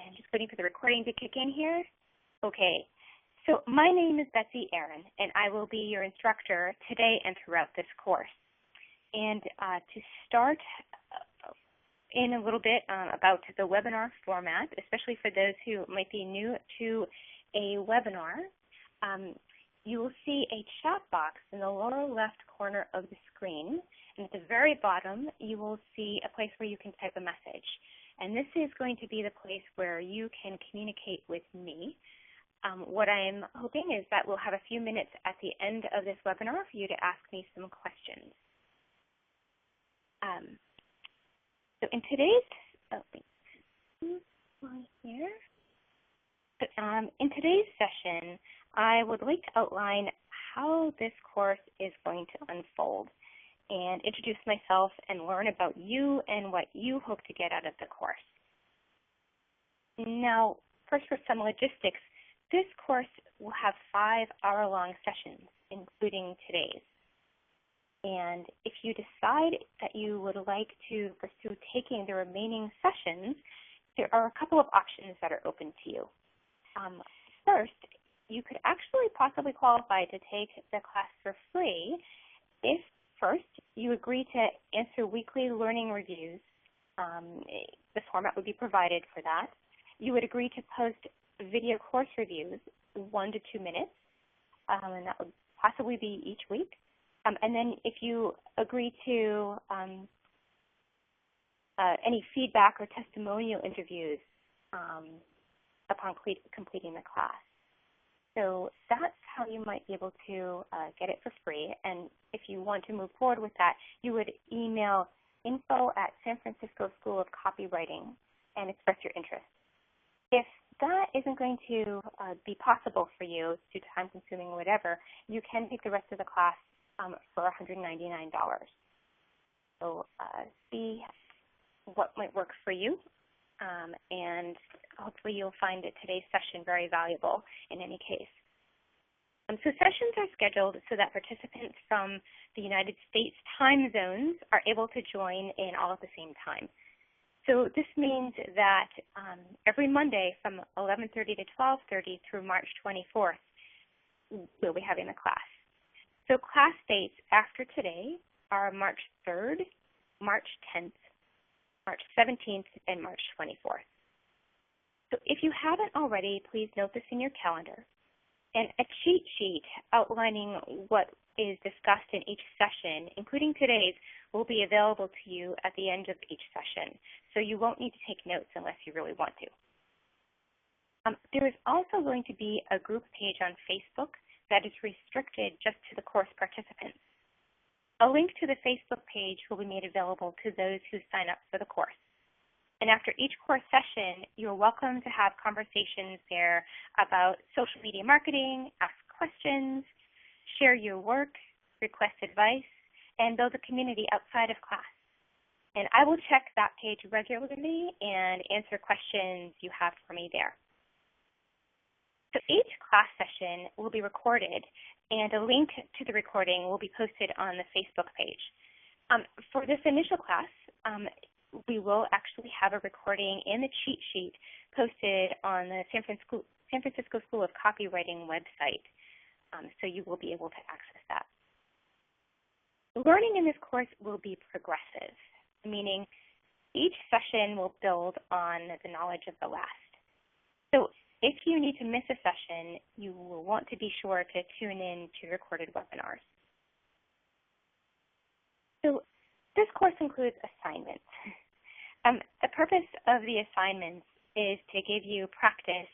I'm just waiting for the recording to kick in here. Okay, so my name is Betsy Aaron, and I will be your instructor today and throughout this course. And to start in a little bit about the webinar format, especially for those who might be new to a webinar, you will see a chat box in the lower left corner of the screen. And at the very bottom, you will see a place where you can type a message. And this is going to be the place where you can communicate with me. What I'm hoping is that we'll have a few minutes at the end of this webinar for you to ask me some questions. So in today's, in today's session, I would like to outline how this course is going to unfold and introduce myself and learn about you and what you hope to get out of the course. Now, first for some logistics, this course will have 5-hour-long sessions, including today's. And if you decide that you would like to pursue taking the remaining sessions, there are a couple of options that are open to you. First, you could actually possibly qualify to take the class for free if first you agree to answer weekly learning reviews. The format would be provided for that. You would agree to post video course reviews, 1 to 2 minutes, and that would possibly be each week. And then if you agree to any feedback or testimonial interviews upon completing the class. So that's how you might be able to get it for free. And if you want to move forward with that, you would email info@San Francisco School of Copywriting and express your interest. If that isn't going to be possible for you due to time-consuming or whatever, you can take the rest of the class for $199. So see what might work for you, and hopefully you'll find today's session very valuable in any case. So sessions are scheduled so that participants from the United States time zones are able to join in all at the same time. So this means that every Monday from 11:30 to 12:30 through March 24th, we'll be having a class. So class dates after today are March 3rd, March 10th, March 17th, and March 24th. So if you haven't already, please note this in your calendar. And a cheat sheet outlining what is discussed in each session, including today's, will be available to you at the end of each session. So you won't need to take notes unless you really want to. There is also going to be a group page on Facebook that is restricted just to the course participants. A link to the Facebook page will be made available to those who sign up for the course. And after each course session, you're welcome to have conversations there about social media marketing, ask questions, share your work, request advice, and build a community outside of class. And I will check that page regularly and answer questions you have for me there. So each class session will be recorded, and a link to the recording will be posted on the Facebook page. For this initial class, we will actually have a recording and the cheat sheet posted on the San Francisco School of Copywriting website, so you will be able to access that. Learning in this course will be progressive, meaning each session will build on the knowledge of the last. So if you need to miss a session, you will want to be sure to tune in to recorded webinars. So this course includes assignments. The purpose of the assignments is to give you practice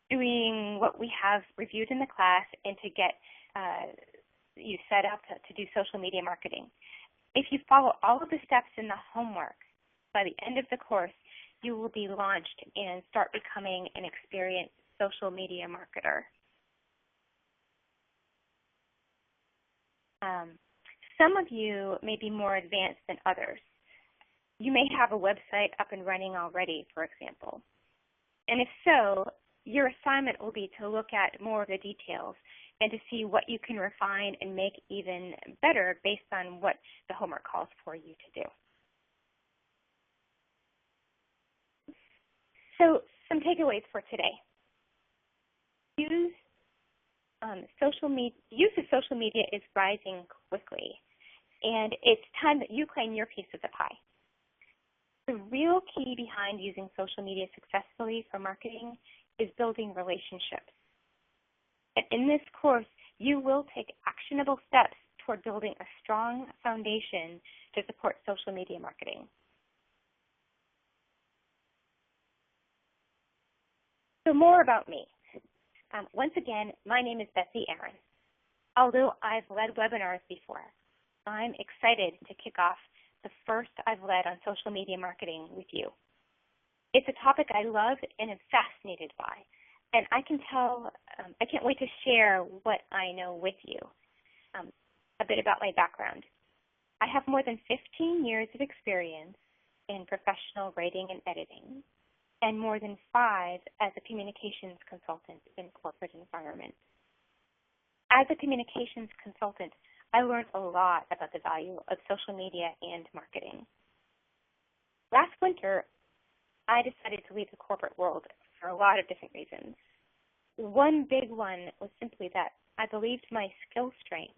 doing what we have reviewed in the class and to get you set up to do social media marketing. If you follow all of the steps in the homework, by the end of the course, you will be launched and start becoming an experienced social media marketer. Some of you may be more advanced than others. You may have a website up and running already, for example. And if so, your assignment will be to look at more of the details and to see what you can refine and make even better based on what the homework calls for you to do. So some takeaways for today. Use use of social media is rising quickly, and it's time that you claim your piece of the pie. The real key behind using social media successfully for marketing is building relationships. And in this course, you will take actionable steps toward building a strong foundation to support social media marketing. So more about me. Once again, my name is Betsy Aaron. Although I've led webinars before, I'm excited to kick off the first I've led on social media marketing with you. It's a topic I love and am fascinated by, and I can't wait to share what I know with you. A bit about my background. I have more than 15 years of experience in professional writing and editing, and more than 5 as a communications consultant in corporate environments. As a communications consultant, I learned a lot about the value of social media and marketing. Last winter, I decided to leave the corporate world for a lot of different reasons. One big one was simply that I believed my skill strengths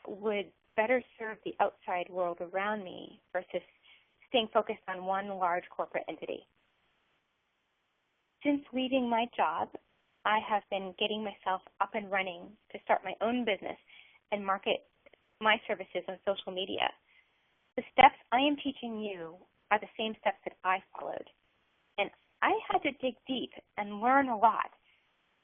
would better serve the outside world around me versus staying focused on one large corporate entity. Since leaving my job, I have been getting myself up and running to start my own business and market my services on social media. The steps I am teaching you are the same steps that I followed. And I had to dig deep and learn a lot.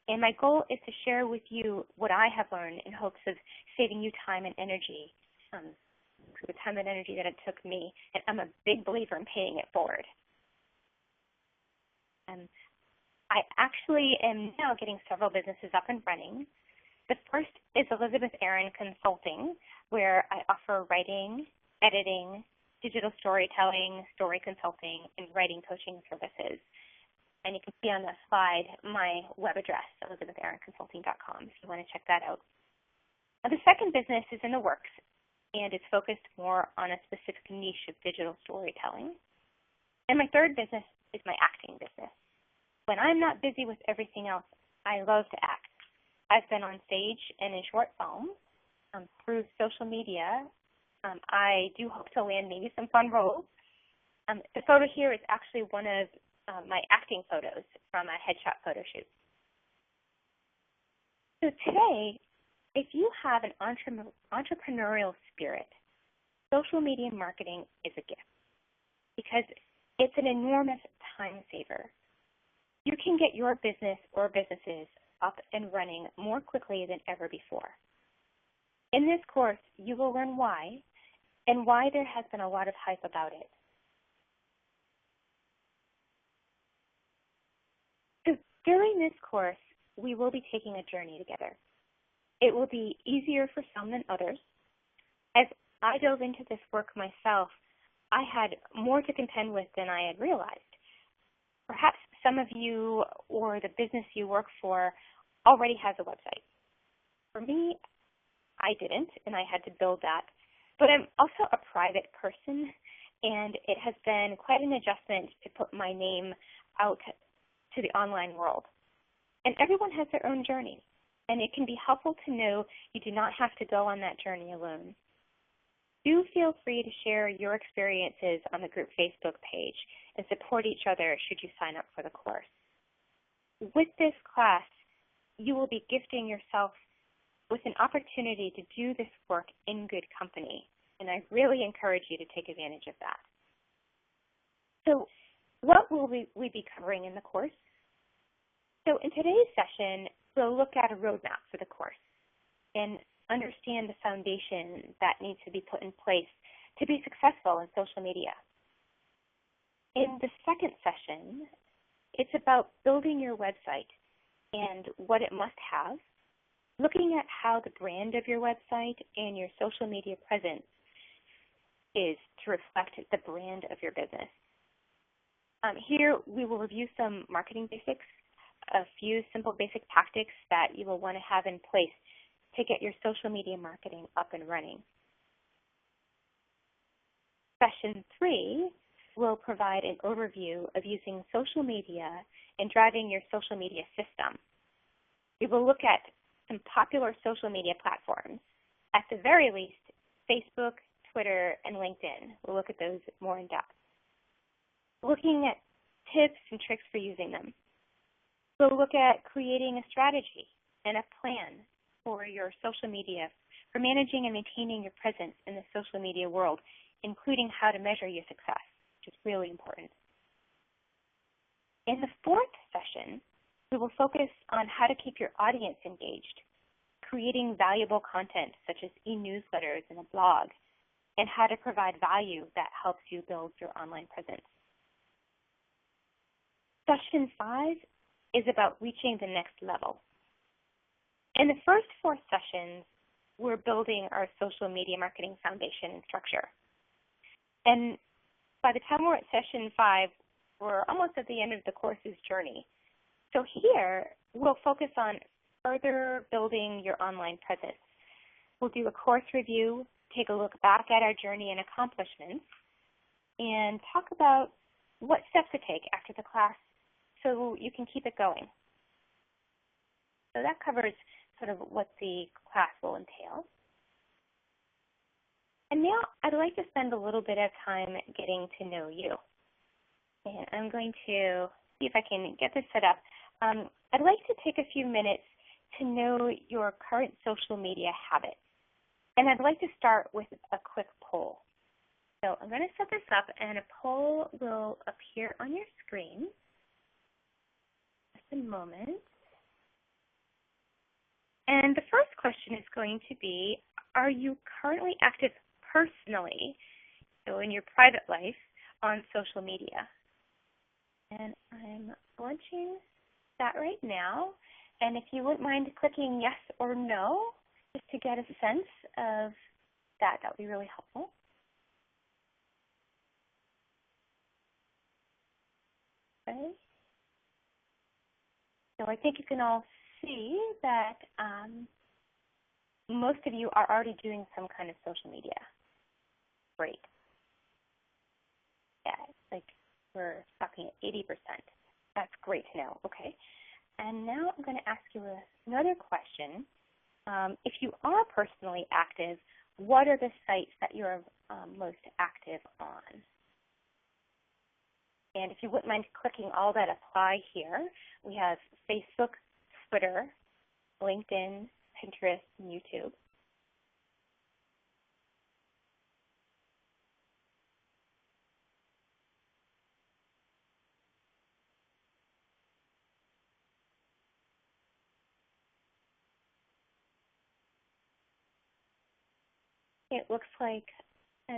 And my goal is to share with you what I have learned in hopes of saving you time and energy, the time and energy that it took me. And I'm a big believer in paying it forward. I actually am now getting several businesses up and running. The first is Elizabeth Aaron Consulting, where I offer writing, editing, digital storytelling, story consulting, and writing coaching services. And you can see on the slide my web address, elizabethaaronconsulting.com, if you want to check that out. Now, the second business is in the works, and it's focused more on a specific niche of digital storytelling. And my third business is my acting business. When I'm not busy with everything else, I love to act. I've been on stage and in short film. Through social media, I do hope to land maybe some fun roles. The photo here is actually one of my acting photos from a headshot photo shoot. So today, if you have an entrepreneurial spirit, social media marketing is a gift because it's an enormous time saver. You can get your business or businesses up and running more quickly than ever before. In this course, you will learn why and why there has been a lot of hype about it. So during this course, we will be taking a journey together. It will be easier for some than others. As I dove into this work myself, I had more to contend with than I had realized. Perhaps some of you or the business you work for already has a website. For me, I didn't, and I had to build that. But I'm also a private person, and it has been quite an adjustment to put my name out to the online world. And everyone has their own journey, and it can be helpful to know you do not have to go on that journey alone. Do feel free to share your experiences on the group Facebook page and support each other should you sign up for the course. With this class, you will be gifting yourself with an opportunity to do this work in good company, and I really encourage you to take advantage of that. So what will we be covering in the course? So in today's session, we'll look at a roadmap for the course and understand the foundation that needs to be put in place to be successful in social media. In the second session, it's about building your website and what it must have, looking at how the brand of your website and your social media presence is to reflect the brand of your business. Here, we will review some marketing basics, a few simple basic tactics that you will want to have in place to get your social media marketing up and running. Session 3 will provide an overview of using social media and driving your social media system. We will look at some popular social media platforms. At the very least, Facebook, Twitter, and LinkedIn. We'll look at those more in depth. Looking at tips and tricks for using them. We'll look at creating a strategy and a plan for your social media, for managing and maintaining your presence in the social media world, including how to measure your success, which is really important. In the fourth session, we will focus on how to keep your audience engaged, creating valuable content such as e-newsletters and a blog, and how to provide value that helps you build your online presence. Session 5 is about reaching the next level. In the first 4 sessions, we're building our social media marketing foundation and structure. And by the time we're at session 5, we're almost at the end of the course's journey. So here, we'll focus on further building your online presence. We'll do a course review, take a look back at our journey and accomplishments, and talk about what steps to take after the class so you can keep it going. So that covers sort of what the class will entail. And now I'd like to spend a little bit of time getting to know you. And I'm going to see if I can get this set up. I'd like to take a few minutes to know your current social media habits. And I'd like to start with a quick poll. So I'm going to set this up, and a poll will appear on your screen. Just a moment. And the first question is going to be, are you currently active personally, so in your private life, on social media? And I'm launching that right now. And if you wouldn't mind clicking yes or no, just to get a sense of that, that would be really helpful. Okay. So I think you can all see that most of you are already doing some kind of social media. Great. Yeah, it's like we're talking at 80%. That's great to know. Okay. And now I'm going to ask you another question. If you are personally active, what are the sites that you're most active on? And if you wouldn't mind clicking all that apply here, we have Facebook, Twitter, LinkedIn, Pinterest, and YouTube. It looks like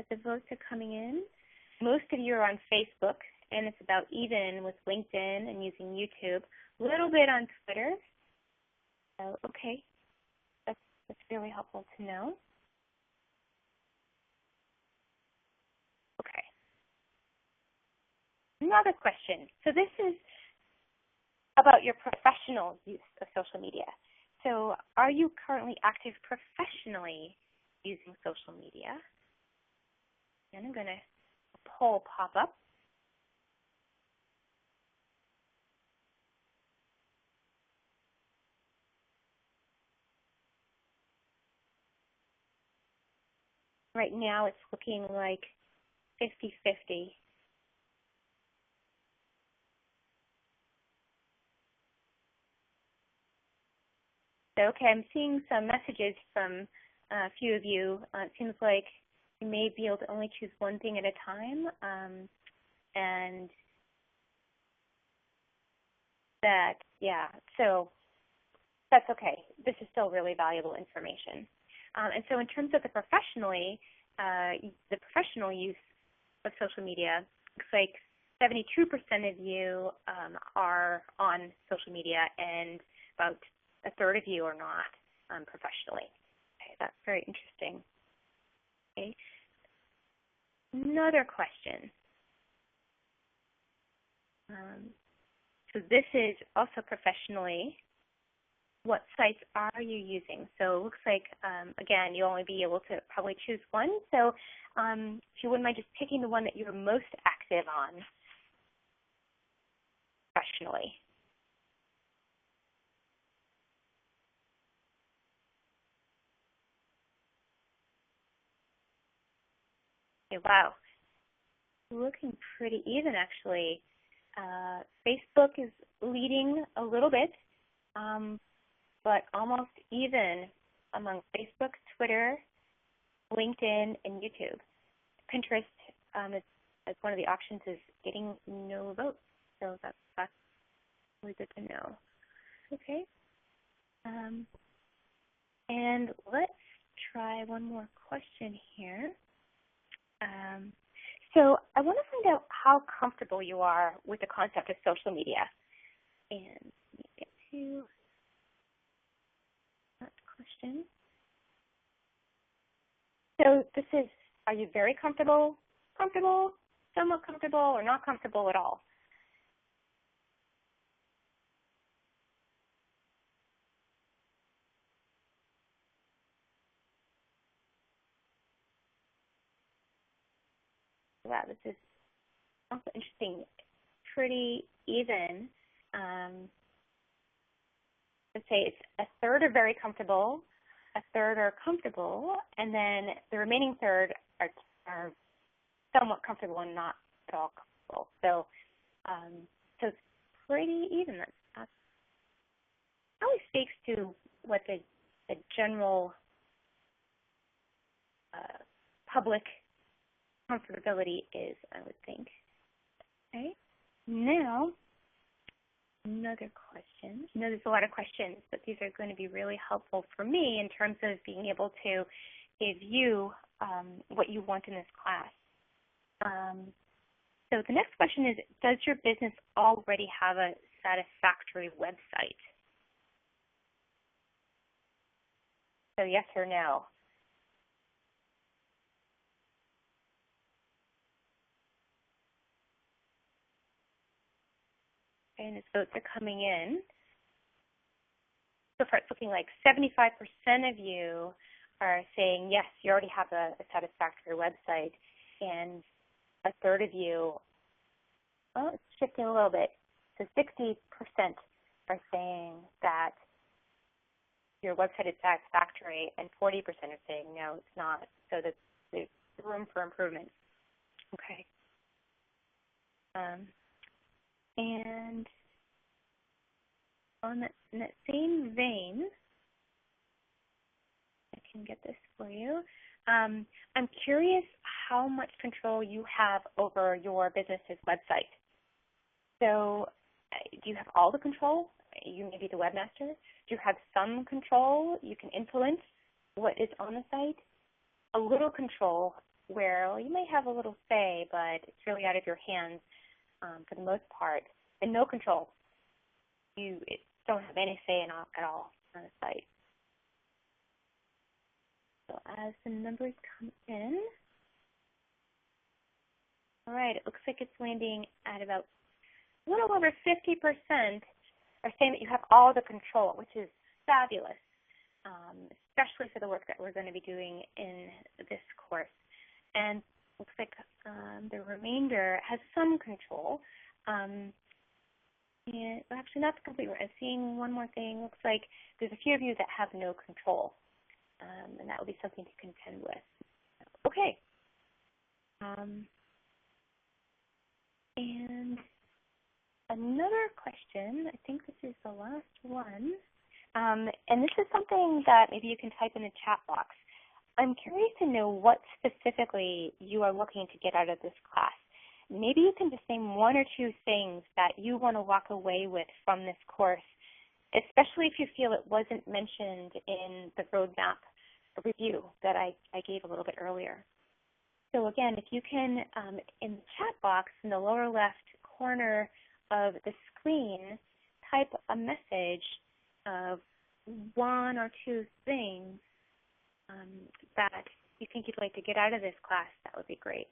the votes are coming in. Most of you are on Facebook, and it's about even with LinkedIn and using YouTube. A little bit on Twitter. So, okay, that's really helpful to know. Okay. Another question. So this is about your professional use of social media. So are you currently active professionally using social media? And I'm going to poll pop up. Right now it's looking like 50-50. So, okay, I'm seeing some messages from a few of you. It seems like you may be able to only choose one thing at a time, and that, yeah, so that's okay. This is still really valuable information. And so in terms of the professional use of social media, looks like 72% of you are on social media, and about a third of you are not professionally. Okay, that's very interesting. Okay. Another question. So this is also professionally. what sites are you using? So it looks like, again, you'll only be able to probably choose one. So if you wouldn't mind just picking the one that you're most active on professionally. Okay, wow. Looking pretty even, actually. Facebook is leading a little bit, but almost even among Facebook, Twitter, LinkedIn, and YouTube. Pinterest, as one of the options, is getting no votes, so that's really good to know. Okay. And let's try one more question here. So I want to find out how comfortable you are with the concept of social media. And let me get to that question. So this is, are you very comfortable, somewhat comfortable, or not comfortable at all? Wow, this is also interesting. Pretty even. Let's say it's a third are very comfortable, a third are comfortable, and then the remaining third are somewhat comfortable and not at all comfortable. So, so it's pretty even. That probably speaks to what the general public comfortability is, I would think. Okay. Now, another question. I know there's a lot of questions, but these are going to be really helpful for me in terms of being able to give you what you want in this class. So the next question is, does your business already have a satisfactory website? So yes or no? And as votes are coming in, so far it's looking like 75% of you are saying, yes, you already have a satisfactory website, and a third of you, well, it's shifting a little bit. So 60% are saying that your website is satisfactory, and 40% are saying, no, it's not. So there's room for improvement. Okay. And on in that same vein, I can get this for you. I'm curious how much control you have over your business's website. So do you have all the control? You may be the webmaster. Do you have some control? You can influence what is on the site. A little control where you may have a little say, but it's really out of your hands for the most part. And no control. You don't have any say at all on the site. So as the numbers come in, all right, it looks like it's landing at about a little over 50% are saying that you have all the control, which is fabulous, especially for the work that we're going to be doing in this course. And looks like the remainder has some control. And actually, not the complete. I'm seeing one more thing. Looks like there's a few of you that have no control, and that would be something to contend with. Okay. And another question, I think this is the last one, and this is something that maybe you can type in the chat box. I'm curious to know what specifically you are looking to get out of this class. Maybe you can just name one or two things that you want to walk away with from this course, especially if you feel it wasn't mentioned in the roadmap review that I gave a little bit earlier. So again, if you can, in the chat box in the lower left corner of the screen, type a message of one or two things that you think you'd like to get out of this class, that would be great.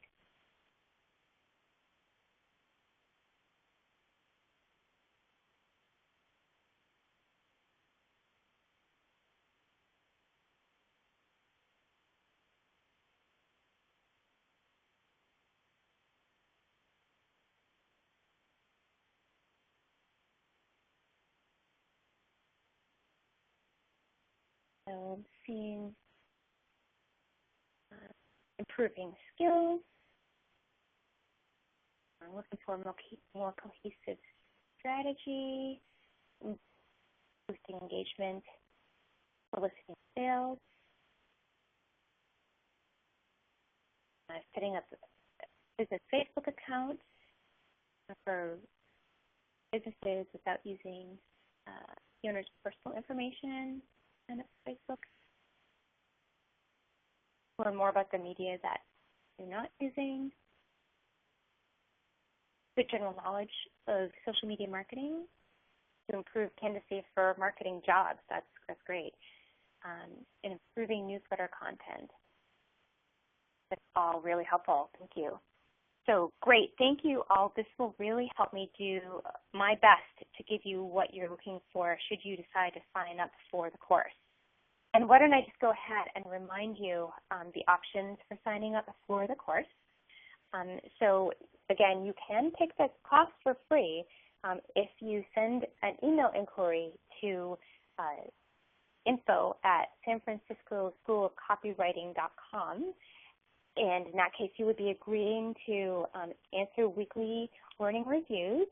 So seeing improving skills, looking for more cohesive strategy, boosting engagement, soliciting sales, setting up business Facebook accounts for businesses without using the owner's personal information and Facebook. Learn more about the media that you're not using. Good general knowledge of social media marketing to improve candidacy for marketing jobs. That's great. And improving newsletter content. That's all really helpful. Thank you. So great. Thank you all. This will really help me do my best to give you what you're looking for should you decide to sign up for the course. And why don't I just go ahead and remind you the options for signing up for the course. So again, you can take the class for free if you send an email inquiry to info@sanfranciscoschoolofcopywriting.com. And in that case, you would be agreeing to answer weekly learning reviews.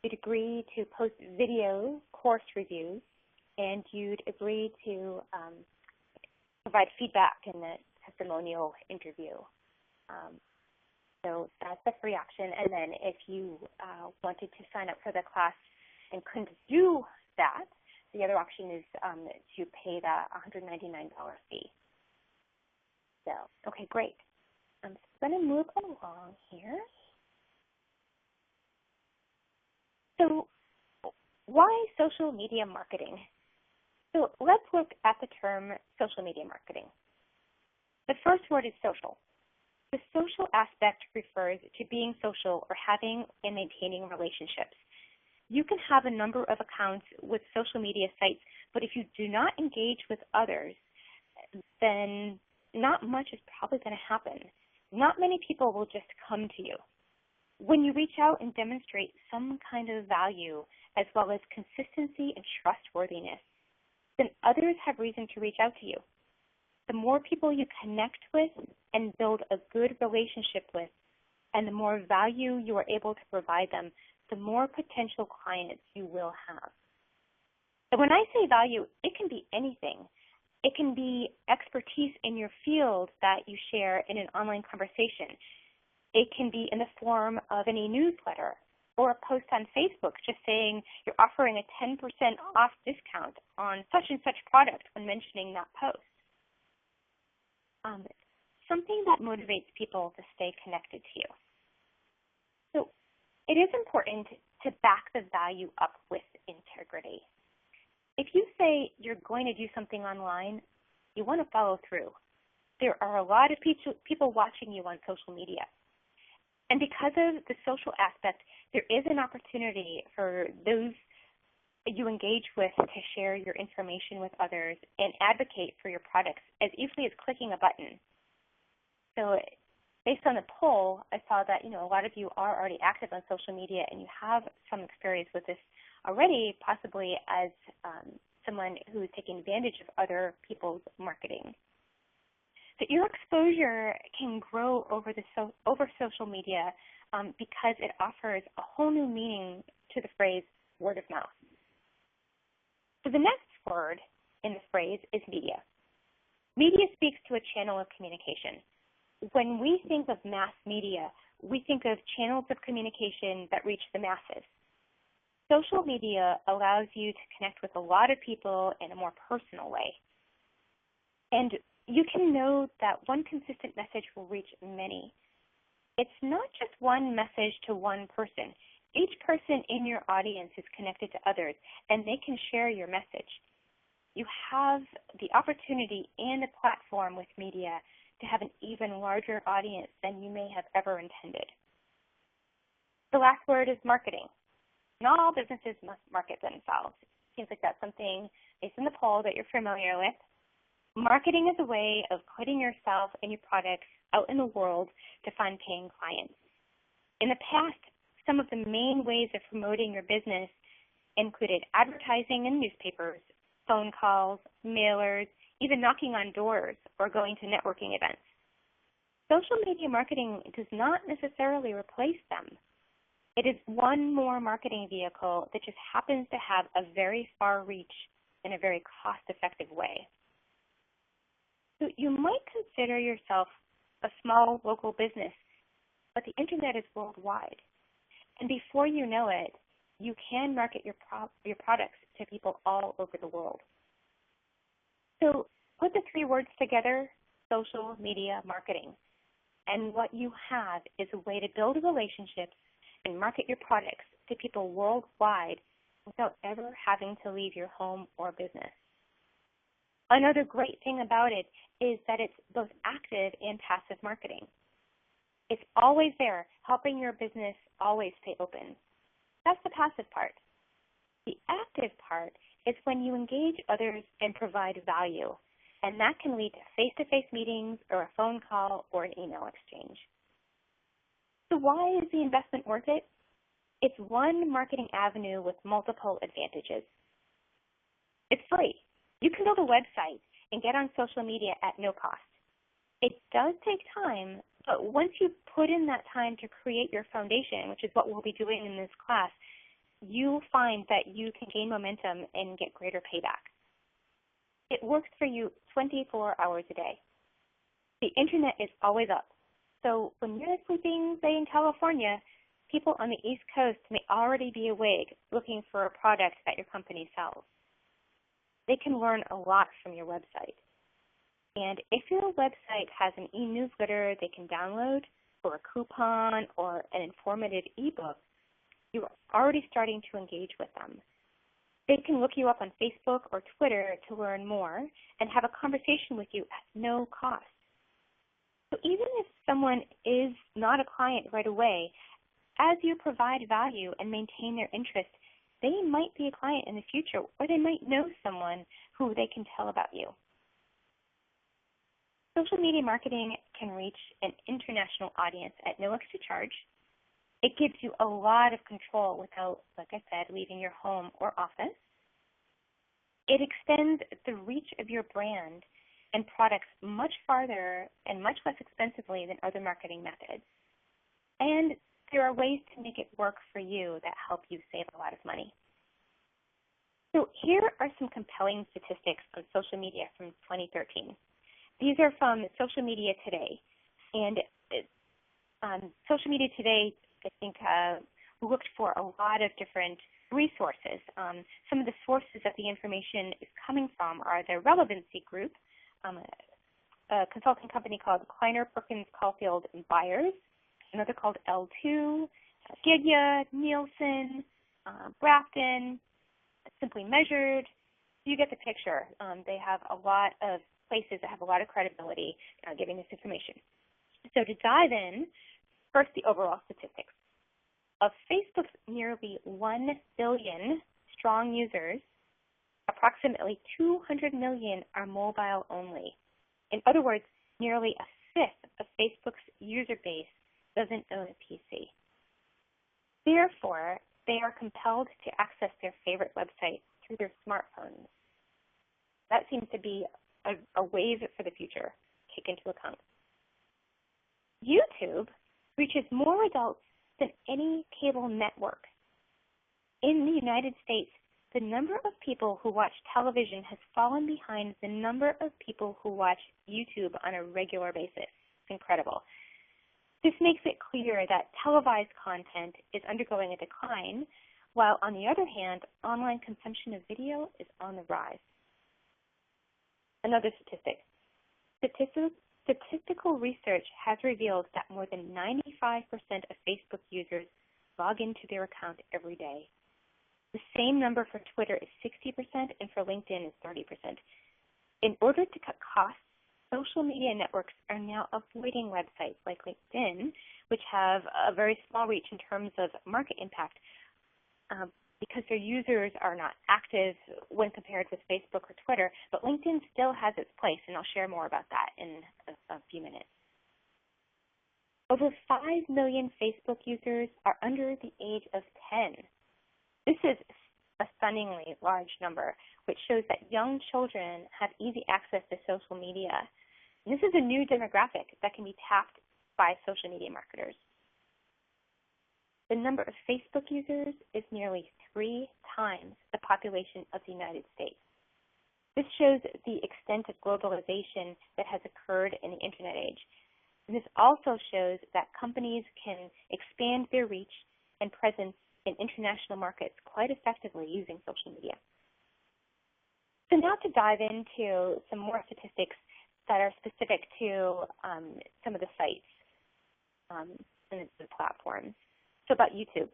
You'd agree to post video course reviews, and you'd agree to provide feedback in the testimonial interview. So that's the free option. And then if you wanted to sign up for the class and couldn't do that, the other option is to pay the $199 fee. So, okay, great. I'm going to move along here. So why social media marketing? So let's look at the term social media marketing. The first word is social. The social aspect refers to being social or having and maintaining relationships. You can have a number of accounts with social media sites, but if you do not engage with others, then not much is probably going to happen. Not many people will just come to you. When you reach out and demonstrate some kind of value as well as consistency and trustworthiness, then others have reason to reach out to you. The more people you connect with and build a good relationship with, and the more value you are able to provide them, the more potential clients you will have. And when I say value, it can be anything. It can be expertise in your field that you share in an online conversation. It can be in the form of any newsletter or a post on Facebook just saying you're offering a 10% off discount on such and such product when mentioning that post. Something that motivates people to stay connected to you. So it is important to back the value up with integrity. If you say you're going to do something online, you want to follow through. There are a lot of people watching you on social media. And because of the social aspect, there is an opportunity for those that you engage with to share your information with others and advocate for your products as easily as clicking a button. So based on the poll, I saw that a lot of you are already active on social media and you have some experience with this already, possibly as someone who is taking advantage of other people's marketing. So your exposure can grow over social media because it offers a whole new meaning to the phrase word of mouth. So the next word in the phrase is media. Media speaks to a channel of communication. When we think of mass media, we think of channels of communication that reach the masses. Social media allows you to connect with a lot of people in a more personal way. And you can know that one consistent message will reach many. It's not just one message to one person. Each person in your audience is connected to others, and they can share your message. You have the opportunity and a platform with media to have an even larger audience than you may have ever intended. The last word is marketing. Not all businesses must market themselves. Seems like that's something based on the poll that you're familiar with. Marketing is a way of putting yourself and your products out in the world to find paying clients. In the past, some of the main ways of promoting your business included advertising in newspapers, phone calls, mailers, even knocking on doors or going to networking events. Social media marketing does not necessarily replace them. It is one more marketing vehicle that just happens to have a very far reach in a very cost-effective way. So you might consider yourself a small local business, but the internet is worldwide. And before you know it, you can market your products to people all over the world. So put the three words together, social media marketing, and what you have is a way to build relationships and market your products to people worldwide without ever having to leave your home or business. Another great thing about it is that it's both active and passive marketing. It's always there, helping your business always stay open. That's the passive part. The active part is when you engage others and provide value, and that can lead to face-to-face meetings or a phone call or an email exchange. So why is the investment worth it? It's one marketing avenue with multiple advantages. It's free. You can build a website and get on social media at no cost. It does take time, but once you put in that time to create your foundation, which is what we'll be doing in this class, you'll find that you can gain momentum and get greater payback. It works for you 24 hours a day. The internet is always up. So when you're sleeping, say in California, people on the East Coast may already be awake looking for a product that your company sells. They can learn a lot from your website. And if your website has an e-newsletter they can download, or a coupon, or an informative ebook, you are already starting to engage with them. They can look you up on Facebook or Twitter to learn more and have a conversation with you at no cost. So even if someone is not a client right away, as you provide value and maintain their interest, they might be a client in the future, or they might know someone who they can tell about you. Social media marketing can reach an international audience at no extra charge. It gives you a lot of control without, like I said, leaving your home or office. It extends the reach of your brand and products much farther and much less expensively than other marketing methods. And there are ways to make it work for you that help you save a lot of money. So here are some compelling statistics on social media from 2013. These are from Social Media Today. And Social Media Today, I think, looked for a lot of different resources. Some of the sources that the information is coming from are the Relevancy Group, a consulting company called Kleiner Perkins Caulfield and Byers, another called L2, Gidya, Nielsen, Grafton, Simply Measured. You get the picture. They have a lot of places that have a lot of credibility giving this information. So to dive in, first the overall statistics. Of Facebook's nearly 1 billion strong users, approximately 200 million are mobile only. In other words, nearly a fifth of Facebook's user base doesn't own a PC. Therefore, they are compelled to access their favorite website through their smartphones. That seems to be a wave for the future. Take into account. YouTube reaches more adults than any cable network. In the United States, the number of people who watch television has fallen behind the number of people who watch YouTube on a regular basis. It's incredible. This makes it clear that televised content is undergoing a decline, while on the other hand, online consumption of video is on the rise. Another statistic. Statistical research has revealed that more than 95% of Facebook users log into their account every day. The same number for Twitter is 60% and for LinkedIn is 30%. In order to cut costs, social media networks are now avoiding websites like LinkedIn, which have a very small reach in terms of market impact, because their users are not active when compared with Facebook or Twitter, but LinkedIn still has its place, and I'll share more about that in a few minutes. Over 5 million Facebook users are under the age of 10. This is a stunningly large number, which shows that young children have easy access to social media. And this is a new demographic that can be tapped by social media marketers. The number of Facebook users is nearly 3 times the population of the United States. This shows the extent of globalization that has occurred in the Internet age. And this also shows that companies can expand their reach and presence in international markets quite effectively using social media. So now to dive into some more statistics that are specific to some of the sites and the platforms. So about YouTube.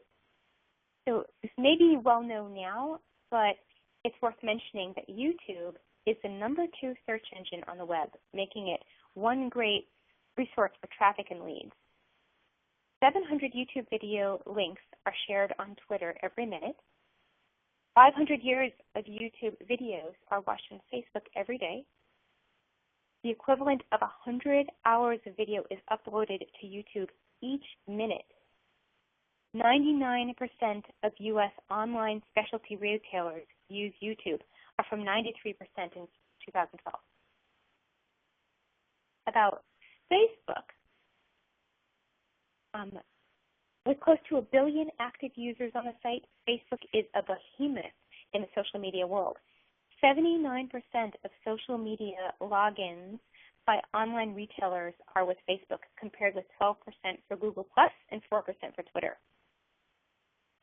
So this may be well known now, but it's worth mentioning that YouTube is the #2 search engine on the web, making it one great resource for traffic and leads. 700 YouTube video links are shared on Twitter every minute. 500 years of YouTube videos are watched on Facebook every day. The equivalent of 100 hours of video is uploaded to YouTube each minute. 99% of U.S. online specialty retailers use YouTube, up from 93% in 2012. About Facebook, with close to 1 billion active users on the site, Facebook is a behemoth in the social media world. 79% of social media logins by online retailers are with Facebook, compared with 12% for Google+, and 4% for Twitter.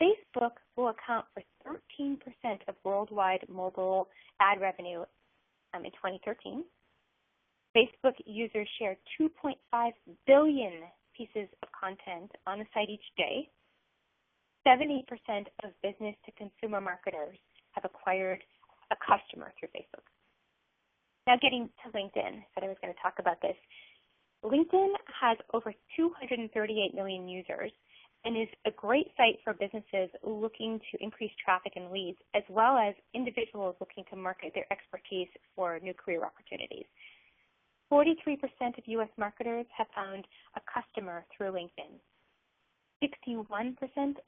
Facebook will account for 13% of worldwide mobile ad revenue in 2013. Facebook users share 2.5 billion pieces of content on the site each day. 70% of business-to-consumer marketers have acquired a customer through Facebook. Now getting to LinkedIn, I said I was going to talk about this. LinkedIn has over 238 million users and is a great site for businesses looking to increase traffic and leads, as well as individuals looking to market their expertise for new career opportunities. 43% of U.S. marketers have found a customer through LinkedIn. 61%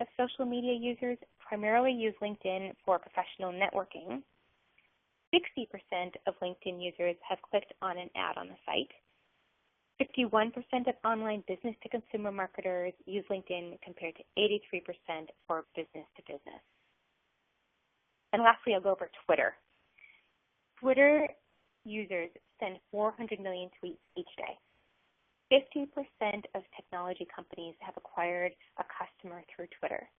of social media users primarily use LinkedIn for professional networking. 60% of LinkedIn users have clicked on an ad on the site. 51% of online business-to-consumer marketers use LinkedIn, compared to 83% for business-to-business. And lastly, I'll go over Twitter. Twitter users send 400 million tweets each day. 50% of technology companies have acquired a customer through Twitter.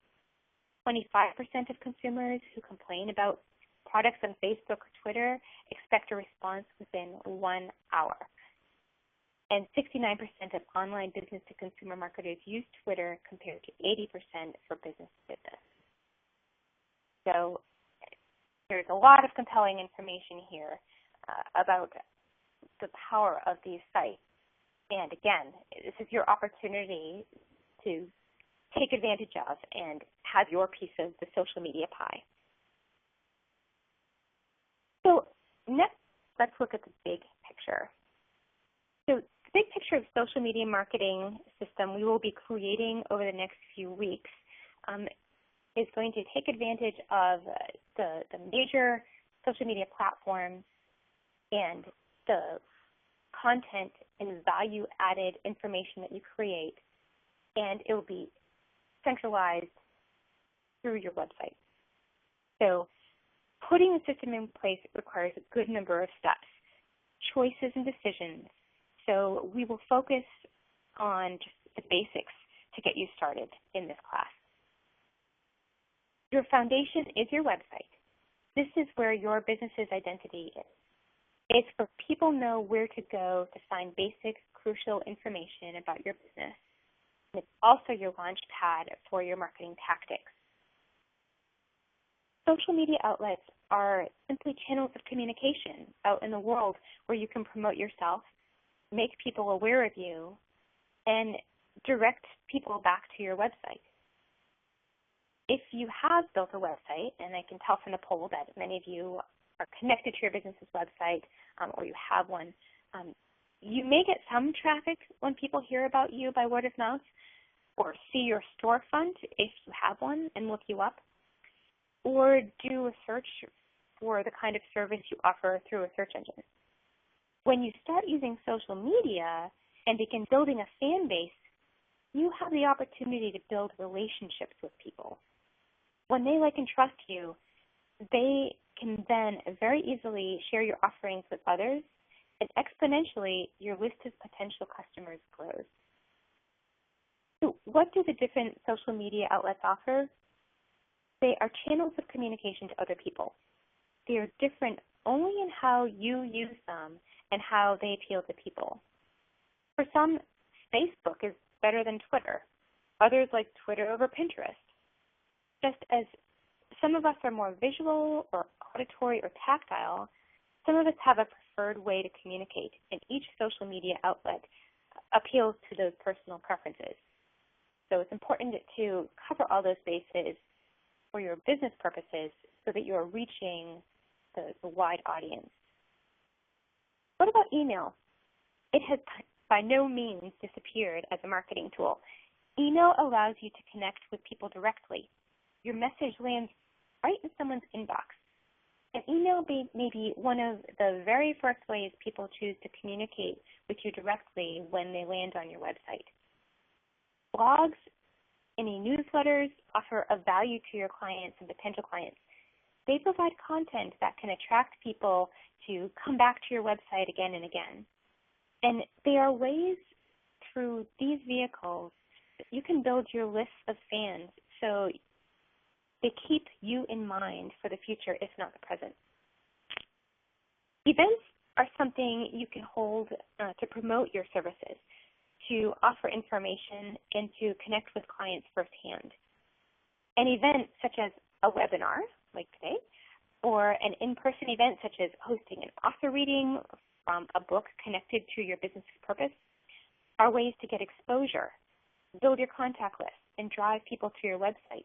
25% of consumers who complain about products on Facebook or Twitter expect a response within 1 hour. And 69% of online business-to-consumer marketers use Twitter, compared to 80% for business-to-business. So there's a lot of compelling information here about the power of these sites. And again, this is your opportunity to take advantage of and have your piece of the social media pie. So next, let's look at the big picture. So the big picture of social media marketing system we will be creating over the next few weeks is going to take advantage of the major social media platforms and the content and value-added information that you create, and it will be centralized through your website. So putting a system in place requires a good number of steps, choices, and decisions. So we will focus on just the basics to get you started in this class. Your foundation is your website. This is where your business's identity is. It's where people know where to go to find basic, crucial information about your business. And it's also your launch pad for your marketing tactics. Social media outlets are simply channels of communication out in the world where you can promote yourself, make people aware of you, and direct people back to your website. If you have built a website, and I can tell from the poll that many of you are connected to your business's website, or you have one, you may get some traffic when people hear about you by word of mouth, or see your storefront if you have one and look you up. or do a search for the kind of service you offer through a search engine. When you start using social media and begin building a fan base, you have the opportunity to build relationships with people. When they like and trust you, they can then very easily share your offerings with others, and exponentially your list of potential customers grows. So what do the different social media outlets offer? They are channels of communication to other people. They are different only in how you use them and how they appeal to people. For some, Facebook is better than Twitter. Others like Twitter over Pinterest. Just as some of us are more visual or auditory or tactile, some of us have a preferred way to communicate, and each social media outlet appeals to those personal preferences. So it's important to cover all those bases for your business purposes so that you're reaching the wide audience. What about email? It has by no means disappeared as a marketing tool. Email allows you to connect with people directly. Your message lands right in someone's inbox. An email may be one of the very first ways people choose to communicate with you directly when they land on your website. Blogs, any newsletters offer a value to your clients and potential clients. They provide content that can attract people to come back to your website again and again. And they are ways through these vehicles that you can build your lists of fans so they keep you in mind for the future, if not the present. Events are something you can hold to promote your services, to offer information, and to connect with clients firsthand. An event such as a webinar, like today, or an in-person event such as hosting an author reading from a book connected to your business's purpose are ways to get exposure, build your contact list, and drive people to your website.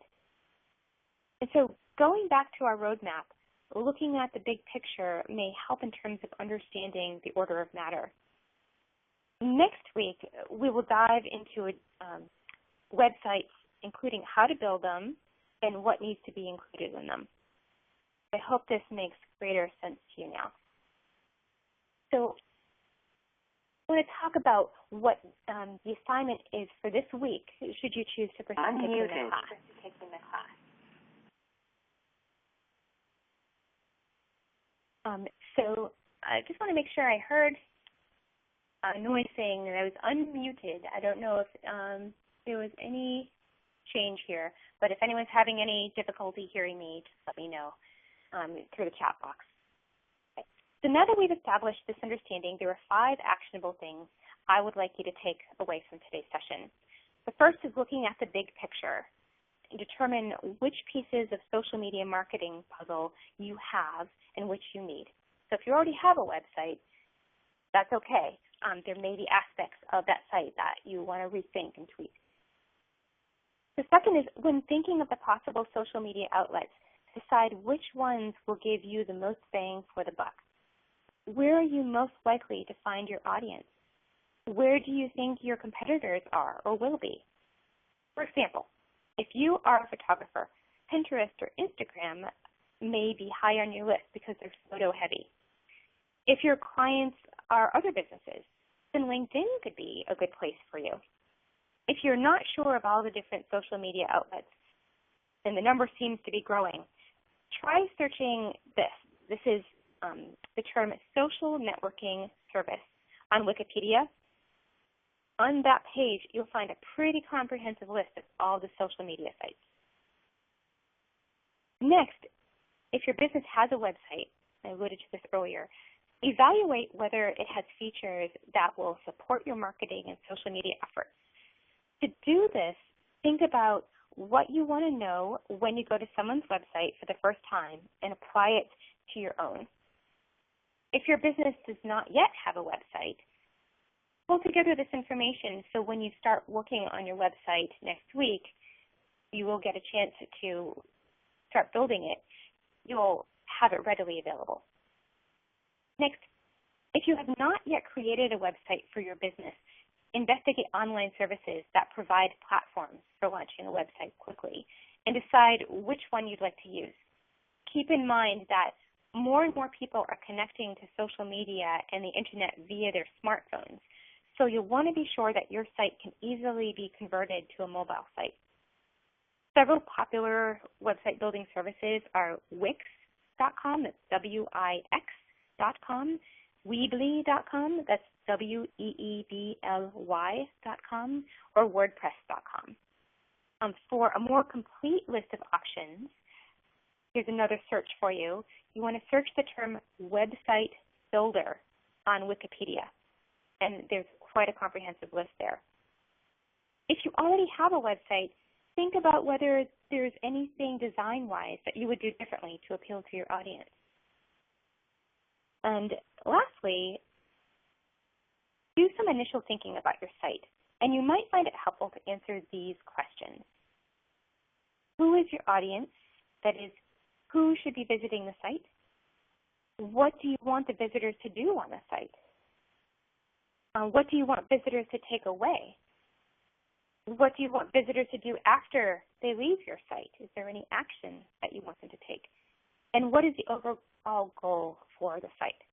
And so going back to our roadmap, looking at the big picture may help in terms of understanding the order of matter. Next week, we will dive into websites, including how to build them and what needs to be included in them. I hope this makes greater sense to you now. So I want to talk about what the assignment is for this week, should you choose to pursue taking the class. So I just want to make sure I heard a noise saying that I was unmuted. I don't know if there was any change here, but if anyone's having any difficulty hearing me, just let me know through the chat box. Okay. So now that we've established this understanding, there are 5 actionable things I would like you to take away from today's session. The first is looking at the big picture and determine which pieces of social media marketing puzzle you have and which you need. So if you already have a website, that's okay. There may be aspects of that site that you want to rethink and tweak. The second is, when thinking of the possible social media outlets, decide which ones will give you the most bang for the buck. Where are you most likely to find your audience? Where do you think your competitors are or will be? For example, if you are a photographer, Pinterest or Instagram may be high on your list because they're photo heavy. If your clients are other businesses, then LinkedIn could be a good place for you. If you're not sure of all the different social media outlets, and the number seems to be growing, try searching this. This is the term social networking service on Wikipedia. On that page, you'll find a pretty comprehensive list of all the social media sites. Next, if your business has a website, I alluded to this earlier, evaluate whether it has features that will support your marketing and social media efforts. To do this, think about what you want to know when you go to someone's website for the first time and apply it to your own. If your business does not yet have a website, pull together this information so when you start working on your website next week, you will get a chance to start building it. You'll have it readily available. Next, if you have not yet created a website for your business, investigate online services that provide platforms for launching a website quickly and decide which one you'd like to use. keep in mind that more and more people are connecting to social media and the internet via their smartphones. So you'll want to be sure that your site can easily be converted to a mobile site. Several popular website building services are Wix.com, that's Wix.com, Weebly.com, that's Weebly.com, or WordPress.com. For a more complete list of options, here's another search for you. You want to search the term website builder on Wikipedia, and there's quite a comprehensive list there. If you already have a website, think about whether there's anything design-wise that you would do differently to appeal to your audience. And lastly, do some initial thinking about your site, and you might find it helpful to answer these questions. Who is your audience? That is, who should be visiting the site? What do you want the visitors to do on the site? What do you want visitors to take away? What do you want visitors to do after they leave your site? Is there any action that you want them to take? And what is the overall goal for the site?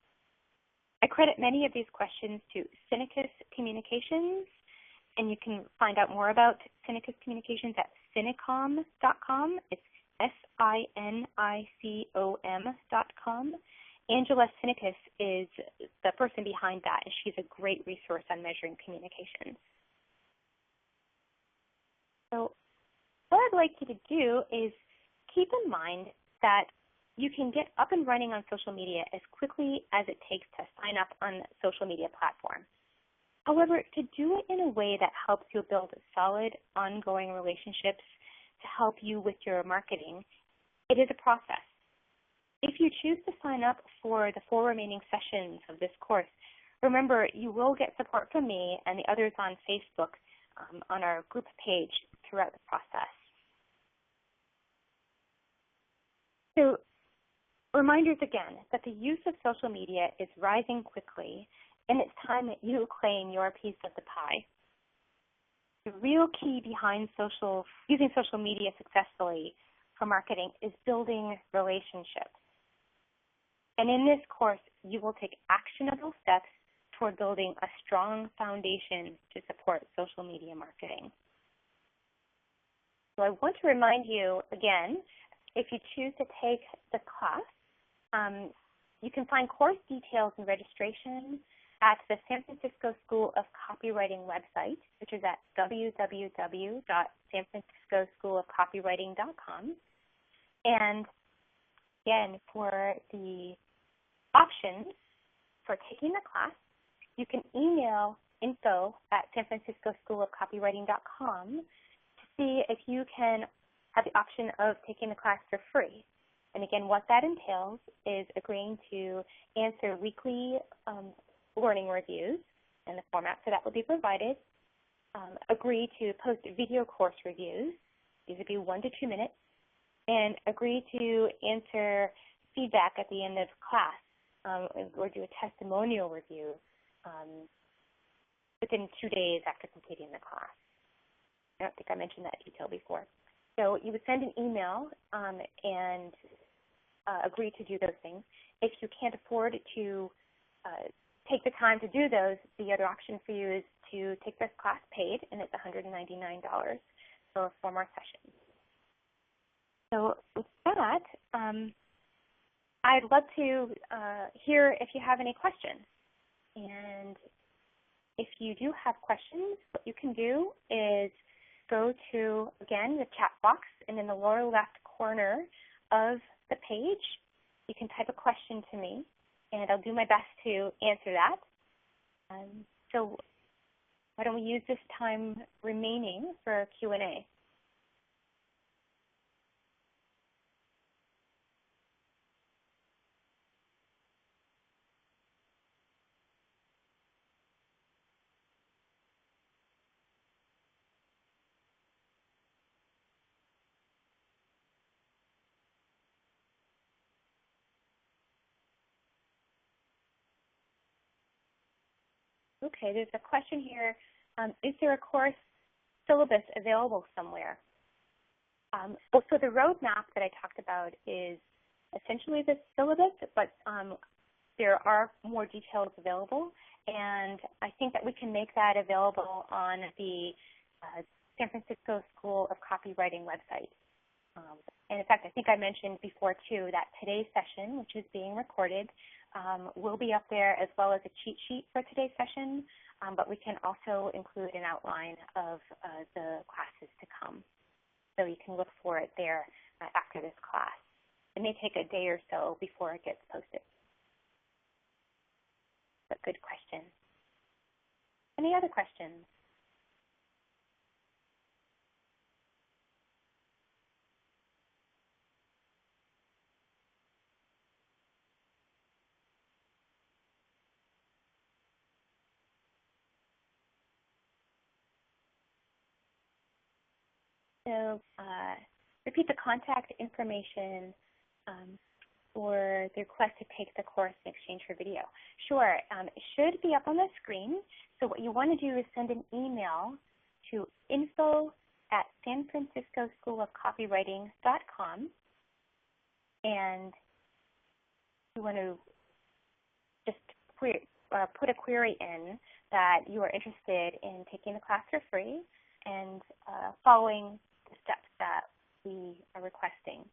I credit many of these questions to Sinicus Communications, and you can find out more about Sinicus Communications at Sinicom.com. It's SINICOM.com. Angela Sinicus is the person behind that, and she's a great resource on measuring communications. So what I'd like you to do is keep in mind that you can get up and running on social media as quickly as it takes to sign up on social media platforms. However, to do it in a way that helps you build solid, ongoing relationships to help you with your marketing, it is a process. If you choose to sign up for the 4 remaining sessions of this course, remember you will get support from me and the others on Facebook on our group page throughout the process. So, reminders again that the use of social media is rising quickly, and it's time that you claim your piece of the pie. The real key behind using social media successfully for marketing is building relationships. And in this course, you will take actionable steps toward building a strong foundation to support social media marketing. So I want to remind you again, if you choose to take the class, you can find course details and registration at the San Francisco School of Copywriting website, which is at www.sanfranciscoschoolofcopywriting.com. And again, for the options for taking the class, you can email info@sanfranciscoschoolofcopywriting.com to see if you can have the option of taking the class for free. And again, what that entails is agreeing to answer weekly learning reviews, and the format for that will be provided. Agree to post video course reviews. These would be 1 to 2 minutes. And agree to answer feedback at the end of class or do a testimonial review within 2 days after completing the class. I don't think I mentioned that detail before. So you would send an email and agree to do those things. If you can't afford to take the time to do those, the other option for you is to take this class paid, and it's $199 for 4 more sessions. So with that, I'd love to hear if you have any questions. And if you do have questions, what you can do is go to, again, the chat box, and in the lower left corner of the page, you can type a question to me, and I'll do my best to answer that. So why don't we use this time remaining for Q&A? Okay, there's a question here. Is there a course syllabus available somewhere? So the roadmap that I talked about is essentially the syllabus, but there are more details available, and I think that we can make that available on the San Francisco School of Copywriting website. And in fact, I think I mentioned before too that today's session, which is being recorded, will be up there, as well as a cheat sheet for today's session, but we can also include an outline of the classes to come. So you can look for it there after this class. It may take a day or so before it gets posted. But good question. Any other questions? So repeat the contact information or the request to take the course in exchange for video. Sure, it should be up on the screen. So what you want to do is send an email to info@sanfranciscoschoolofcopywriting.com, and you want to just put a query in that you are interested in taking the class for free and following the steps that we are requesting.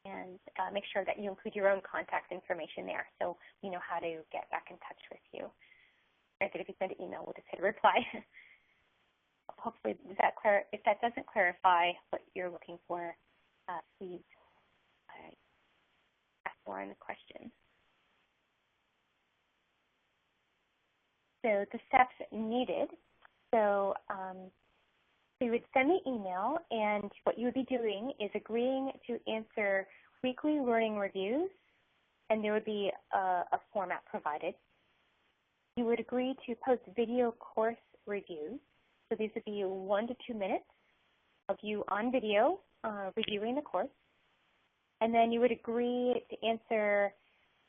And make sure that you include your own contact information there so we know how to get back in touch with you. Granted, if you send an email, we'll just hit a reply. Hopefully, if that doesn't clarify what you're looking for, please ask more in the question. So the steps needed. So you would send the email, and what you would be doing is agreeing to answer weekly learning reviews, and there would be a format provided. You would agree to post video course reviews. So these would be 1 to 2 minutes of you on video reviewing the course. And then you would agree to answer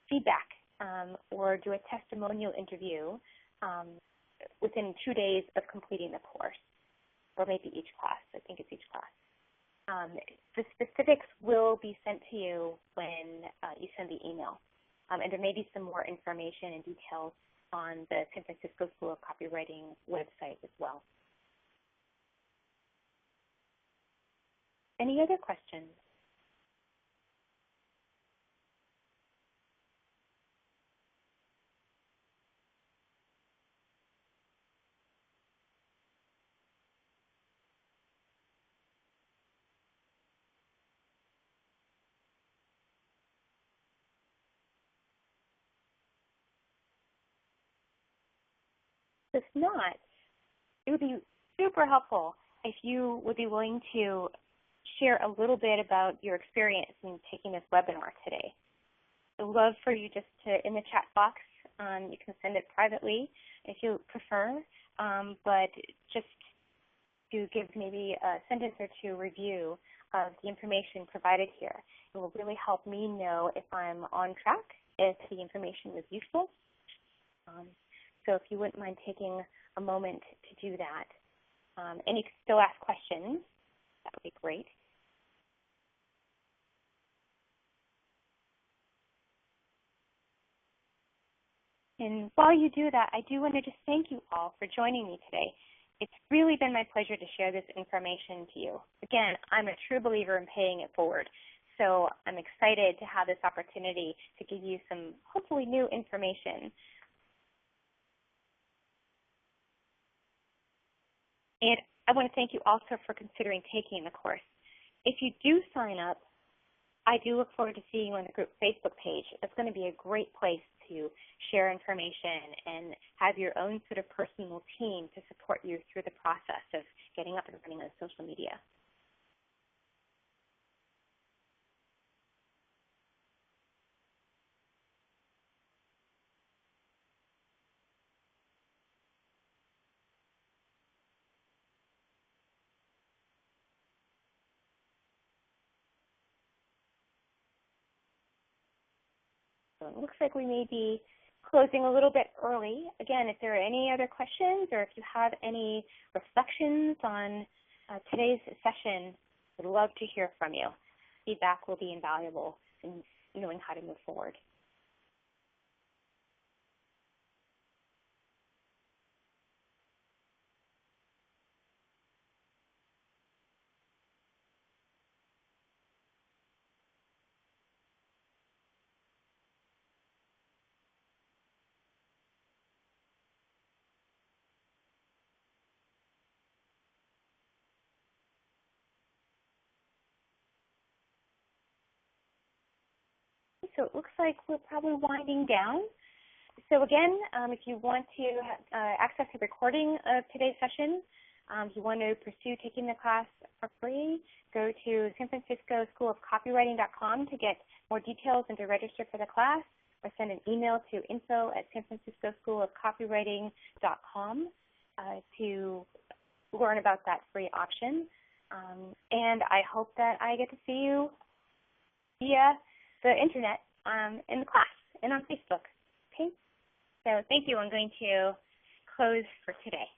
feedback or do a testimonial interview within 2 days of completing the course, or maybe each class. I think it's each class. The specifics will be sent to you when you send the email. And there may be some more information and details on the San Francisco School of Copywriting website as well. Any other questions? If not, it would be super helpful if you would be willing to share a little bit about your experience in taking this webinar today. I'd love for you just to, in the chat box, you can send it privately if you prefer, but just to give maybe a sentence or two review of the information provided here. It will really help me know if I'm on track, if the information was useful. So if you wouldn't mind taking a moment to do that. And you can still ask questions. That would be great. And while you do that, I do want to just thank you all for joining me today. It's really been my pleasure to share this information to you. Again, I'm a true believer in paying it forward. So I'm excited to have this opportunity to give you some hopefully new information. And I want to thank you also for considering taking the course. If you do sign up, I do look forward to seeing you on the group Facebook page. It's going to be a great place to share information and have your own sort of personal team to support you through the process of getting up and running on social media. So it looks like we may be closing a little bit early. Again, if there are any other questions or if you have any reflections on today's session, I'd love to hear from you. feedback will be invaluable in knowing how to move forward. So it looks like we're probably winding down. So again, if you want to access a recording of today's session, if you want to pursue taking the class for free, go to San Francisco School of Copywriting.com to get more details and to register for the class, or send an email to info@SanFranciscoSchoolofCopywriting.com to learn about that free option. And I hope that I get to see you via the internet in the class and on Facebook. Okay? So thank you. I'm going to close for today.